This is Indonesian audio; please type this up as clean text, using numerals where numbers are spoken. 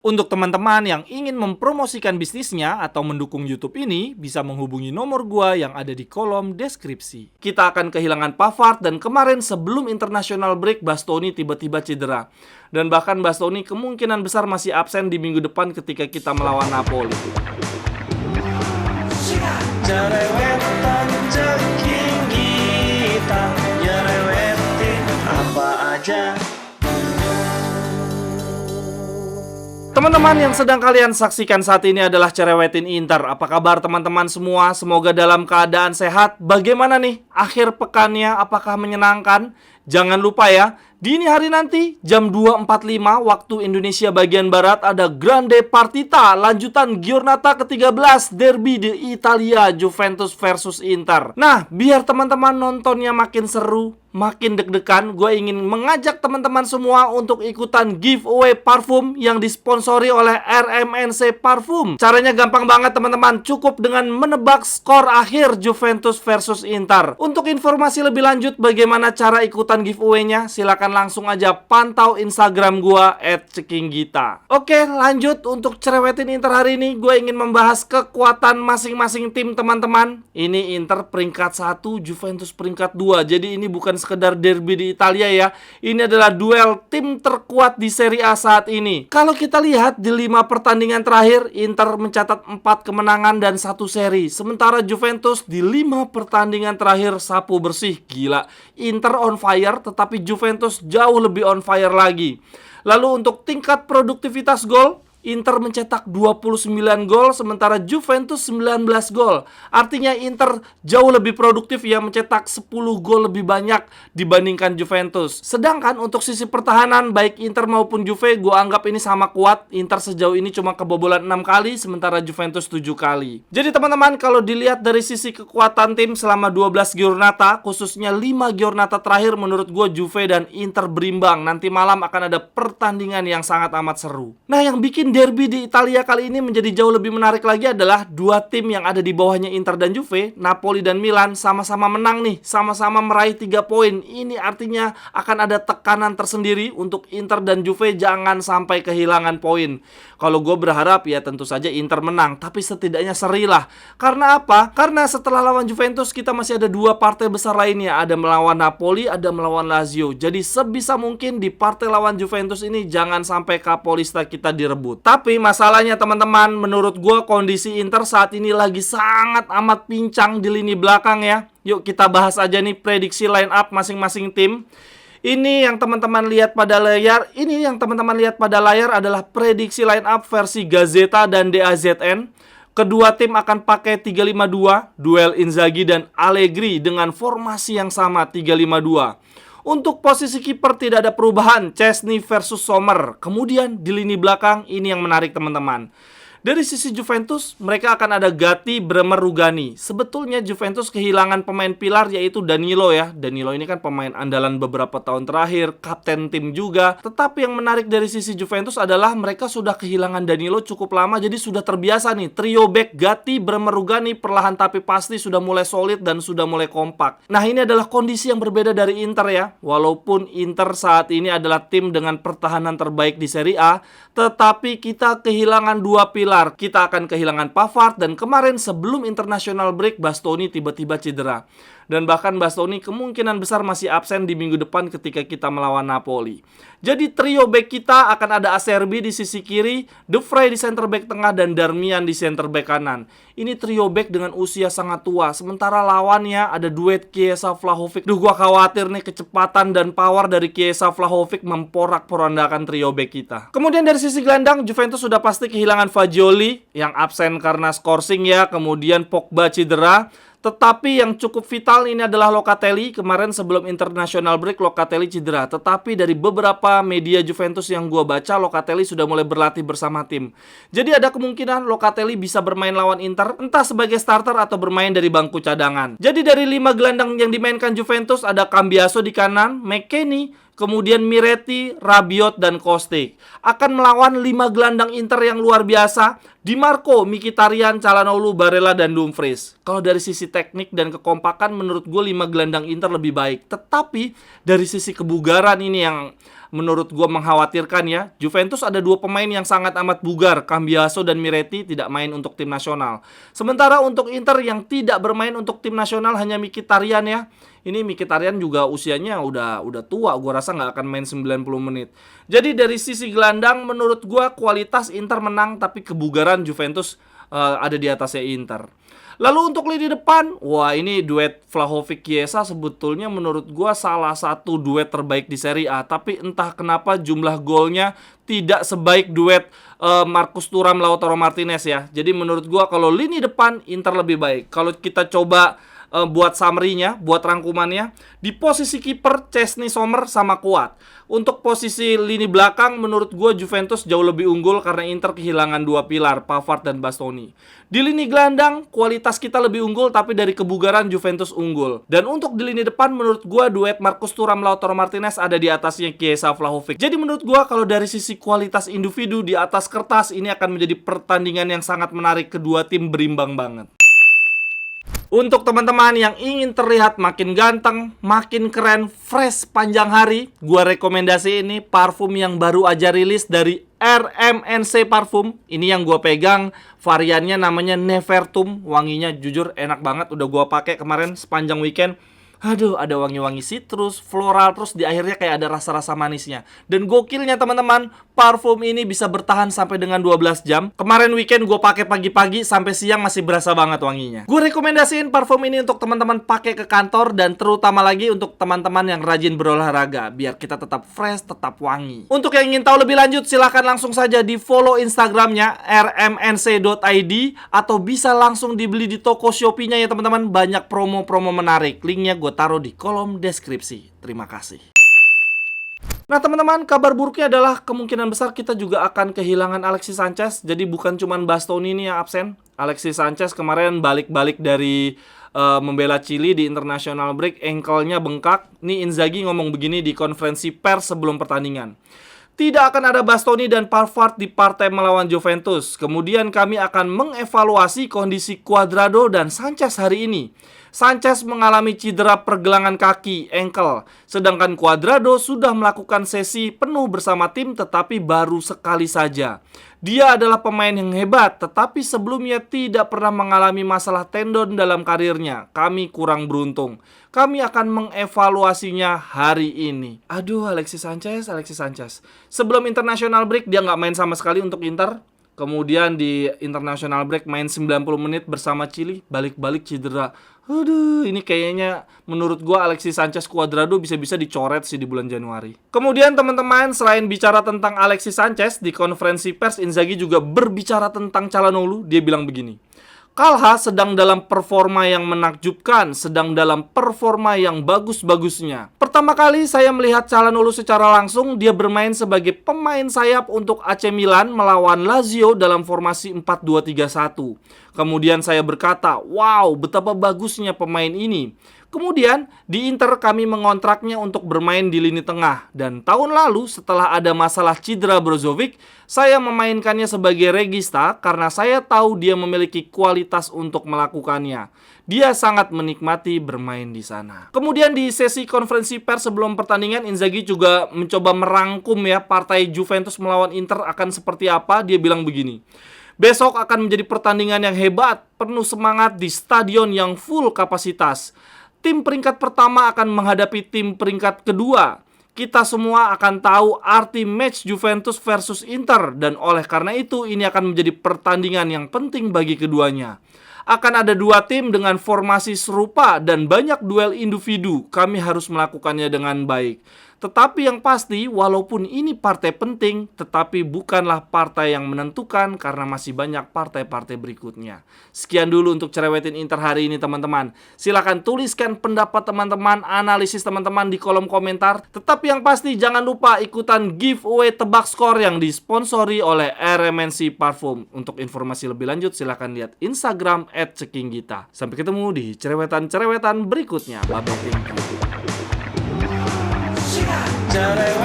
Untuk teman-teman yang ingin mempromosikan bisnisnya atau mendukung YouTube ini, bisa menghubungi nomor gua yang ada di kolom deskripsi. Kita akan kehilangan Pavard dan kemarin sebelum international break Bastoni tiba-tiba cedera. Dan bahkan Bastoni kemungkinan besar masih absen di minggu depan ketika kita melawan Napoli. Jerewetan ceking kita, nyerewetin apa aja. Teman-teman yang sedang kalian saksikan saat ini adalah Cerewetin Inter. Apa kabar teman-teman semua? Semoga dalam keadaan sehat. Bagaimana nih akhir pekannya? Apakah menyenangkan? Jangan lupa ya, dini hari nanti jam 2.45 waktu Indonesia bagian Barat ada Grande Partita, lanjutan Giornata ke-13 Derby di Italia, Juventus versus Inter. Nah, biar teman-teman nontonnya makin seru, makin deg-degan, gue ingin mengajak teman-teman semua untuk ikutan giveaway parfum yang disponsori oleh RMNC Parfum. Caranya gampang banget teman-teman, cukup dengan menebak skor akhir Juventus versus Inter. Untuk informasi lebih lanjut bagaimana cara ikutan giveaway-nya, silakan langsung aja pantau Instagram gua @cekinggita. Oke, lanjut untuk Cerewetin Inter hari ini, gue ingin membahas kekuatan masing-masing tim teman-teman. Ini Inter peringkat 1, Juventus peringkat 2. Jadi ini bukan sekedar derby di Italia ya. Ini adalah duel tim terkuat di Serie A saat ini. Kalau kita lihat di 5 pertandingan terakhir, Inter mencatat 4 kemenangan dan 1 seri. Sementara Juventus di 5 pertandingan terakhir sapu bersih. Gila, Inter on fire, tetapi Juventus jauh lebih on fire lagi. Lalu untuk tingkat produktivitas gol, Inter mencetak 29 gol, sementara Juventus 19 gol. Artinya Inter jauh lebih produktif ya, mencetak 10 gol lebih banyak dibandingkan Juventus. Sedangkan untuk sisi pertahanan, baik Inter maupun Juve, gue anggap ini sama kuat. Inter sejauh ini cuma kebobolan 6 kali, sementara Juventus 7 kali. Jadi teman-teman, kalau dilihat dari sisi kekuatan tim selama 12 Giornata, khususnya 5 Giornata terakhir, menurut gue Juve dan Inter berimbang. Nanti malam akan ada pertandingan yang sangat amat seru. Nah, yang bikin derby di Italia kali ini menjadi jauh lebih menarik lagi adalah dua tim yang ada di bawahnya Inter dan Juve, Napoli dan Milan, sama-sama menang nih, sama-sama meraih 3 poin. Ini artinya akan ada tekanan tersendiri untuk Inter dan Juve jangan sampai kehilangan poin. Kalau gue berharap ya tentu saja Inter menang, tapi setidaknya seri lah. Karena apa? Karena setelah lawan Juventus kita masih ada 2 partai besar lainnya, ada melawan Napoli, ada melawan Lazio. Jadi sebisa mungkin di partai lawan Juventus ini jangan sampai Capolista kita direbut. Tapi masalahnya teman-teman, menurut gue kondisi Inter saat ini lagi sangat amat pincang di lini belakang ya. Yuk kita bahas aja nih prediksi line up masing-masing tim. Ini yang teman-teman lihat pada layar. Ini yang teman-teman lihat pada layar adalah prediksi line up versi Gazeta dan DAZN. Kedua tim akan pakai 3-5-2, duel Inzaghi dan Allegri dengan formasi yang sama 3-5-2. Untuk posisi kiper tidak ada perubahan, Chesney versus Sommer. Kemudian di lini belakang ini yang menarik teman-teman. Dari sisi Juventus, mereka akan ada Gatti, Bremer, Rugani. Sebetulnya Juventus kehilangan pemain pilar yaitu Danilo ya. Danilo ini kan pemain andalan beberapa tahun terakhir, kapten tim juga. Tetapi yang menarik dari sisi Juventus adalah mereka sudah kehilangan Danilo cukup lama, jadi sudah terbiasa nih. Trio back Gatti, Bremer, Rugani perlahan tapi pasti sudah mulai solid dan sudah mulai kompak. Nah, ini adalah kondisi yang berbeda dari Inter ya. Walaupun Inter saat ini adalah tim dengan pertahanan terbaik di Serie A, tetapi kita kehilangan 2 pilar. Kita akan kehilangan Pavard dan kemarin sebelum international break Bastoni tiba-tiba cedera. Dan bahkan Bastoni kemungkinan besar masih absen di minggu depan ketika kita melawan Napoli. Jadi trio back kita akan ada Acerbi di sisi kiri, De Vrij di center back tengah dan Darmian di center back kanan. Ini trio back dengan usia sangat tua. Sementara lawannya ada duet Chiesa Vlahovic. Duh, gua khawatir nih kecepatan dan power dari Chiesa Vlahovic memporak-porandakan trio back kita. Kemudian dari sisi gelandang, Juventus sudah pasti kehilangan Fagioli yang absen karena skorsing ya. Kemudian Pogba cedera. Tetapi yang cukup vital ini adalah Locatelli. Kemarin sebelum international break Locatelli cedera. Tetapi dari beberapa media Juventus yang gue baca, Locatelli sudah mulai berlatih bersama tim. Jadi ada kemungkinan Locatelli bisa bermain lawan Inter, entah sebagai starter atau bermain dari bangku cadangan. Jadi dari 5 gelandang yang dimainkan Juventus ada Cambiaso di kanan, McKennie, kemudian Miretti, Rabiot, dan Kostic. Akan melawan 5 gelandang Inter yang luar biasa. Di Marco, Mkhitaryan, Calhanoglu, Barella, dan Dumfries. Kalau dari sisi teknik dan kekompakan, menurut gue 5 gelandang Inter lebih baik. Tetapi dari sisi kebugaran ini yang menurut gua mengkhawatirkan ya. Juventus ada dua pemain yang sangat amat bugar, Cambiaso dan Miretti tidak main untuk tim nasional. Sementara untuk Inter yang tidak bermain untuk tim nasional hanya Mkhitaryan ya. Ini Mkhitaryan juga usianya udah tua, gua rasa nggak akan main 90 menit. Jadi dari sisi gelandang menurut gua kualitas Inter menang, tapi kebugaran Juventus ada di atasnya Inter. Lalu untuk lini depan, wah ini duet Vlahovic-Chiesa sebetulnya menurut gua salah satu duet terbaik di Serie A. Tapi entah kenapa jumlah golnya tidak sebaik duet Marcus Thuram Lautaro Martinez ya. Jadi menurut gua kalau lini depan Inter lebih baik. Kalau kita coba buat summary-nya, buat rangkumannya, di posisi kiper Chesney Sommer sama kuat. Untuk posisi lini belakang menurut gue Juventus jauh lebih unggul karena Inter kehilangan dua pilar, Pavard dan Bastoni. Di lini gelandang kualitas kita lebih unggul, tapi dari kebugaran Juventus unggul. Dan untuk di lini depan menurut gue duet Marcus Thuram Lautaro Martinez ada di atasnya Chiesa Vlahovic. Jadi menurut gue kalau dari sisi kualitas individu di atas kertas ini akan menjadi pertandingan yang sangat menarik, kedua tim berimbang banget. Untuk teman-teman yang ingin terlihat makin ganteng, makin keren, fresh panjang hari, gua rekomendasi ini parfum yang baru aja rilis dari RMNC Parfum. Ini yang gua pegang, variannya namanya Nevertum. Wanginya jujur enak banget, udah gua pakai kemarin sepanjang weekend. Aduh, ada wangi-wangi citrus, floral, terus di akhirnya kayak ada rasa-rasa manisnya. Dan gokilnya teman-teman, parfum ini bisa bertahan sampai dengan 12 jam. Kemarin weekend gue pakai pagi-pagi sampai siang masih berasa banget wanginya. Gue rekomendasiin parfum ini untuk teman-teman pakai ke kantor dan terutama lagi untuk teman-teman yang rajin berolahraga biar kita tetap fresh, tetap wangi. Untuk yang ingin tahu lebih lanjut, silahkan langsung saja di follow Instagramnya rmnc.id atau bisa langsung dibeli di toko Shopee-nya ya teman-teman. Banyak promo-promo menarik. Linknya gue taruh di kolom deskripsi. Terima kasih. Nah teman-teman, kabar buruknya adalah kemungkinan besar kita juga akan kehilangan Alexis Sanchez. Jadi bukan cuma Bastoni ini yang absen. Alexis Sanchez kemarin balik-balik dari membela Chili di international break, ankle-nya bengkak. Nih Inzaghi ngomong begini di konferensi pers sebelum pertandingan. Tidak akan ada Bastoni dan Pavard di partai melawan Juventus. Kemudian kami akan mengevaluasi kondisi Cuadrado dan Sanchez hari ini. Sanchez mengalami cedera pergelangan kaki, ankle. Sedangkan Cuadrado sudah melakukan sesi penuh bersama tim tetapi baru sekali saja. Dia adalah pemain yang hebat, tetapi sebelumnya tidak pernah mengalami masalah tendon dalam karirnya. Kami kurang beruntung. Kami akan mengevaluasinya hari ini. Aduh, Alexis Sanchez. Sebelum international break dia nggak main sama sekali untuk Inter. Kemudian di international break main 90 menit bersama Chili, balik-balik cedera. Aduh, ini kayaknya menurut gua Alexis Sanchez Cuadrado bisa-bisa dicoret sih di bulan Januari. Kemudian teman-teman, selain bicara tentang Alexis Sanchez, di konferensi pers Inzaghi juga berbicara tentang Calhanoglu. Dia bilang begini, Kalha sedang dalam performa yang menakjubkan, sedang dalam performa yang bagus-bagusnya. Pertama kali saya melihat Calhanoglu secara langsung, dia bermain sebagai pemain sayap untuk AC Milan melawan Lazio dalam formasi 4-2-3-1. Kemudian saya berkata, wow, betapa bagusnya pemain ini. Kemudian di Inter kami mengontraknya untuk bermain di lini tengah. Dan tahun lalu setelah ada masalah cedera Brozovic, saya memainkannya sebagai regista karena saya tahu dia memiliki kualitas untuk melakukannya. Dia sangat menikmati bermain di sana. Kemudian di sesi konferensi pers sebelum pertandingan, Inzaghi juga mencoba merangkum ya partai Juventus melawan Inter akan seperti apa. Dia bilang begini, besok akan menjadi pertandingan yang hebat, penuh semangat di stadion yang full kapasitas. Tim peringkat pertama akan menghadapi tim peringkat kedua. Kita semua akan tahu arti match Juventus versus Inter. Dan oleh karena itu ini akan menjadi pertandingan yang penting bagi keduanya. Akan ada dua tim dengan formasi serupa dan banyak duel individu. Kami harus melakukannya dengan baik. Tetapi yang pasti, walaupun ini partai penting, tetapi bukanlah partai yang menentukan karena masih banyak partai-partai berikutnya. Sekian dulu untuk Cerewetin Inter hari ini teman-teman. Silahkan tuliskan pendapat teman-teman, analisis teman-teman di kolom komentar. Tetapi yang pasti jangan lupa ikutan giveaway tebak skor yang disponsori oleh RMNC Parfum. Untuk informasi lebih lanjut silahkan lihat Instagram @cekinggita. Sampai ketemu di cerewetan-cerewetan berikutnya. Bye-bye. Cerewetan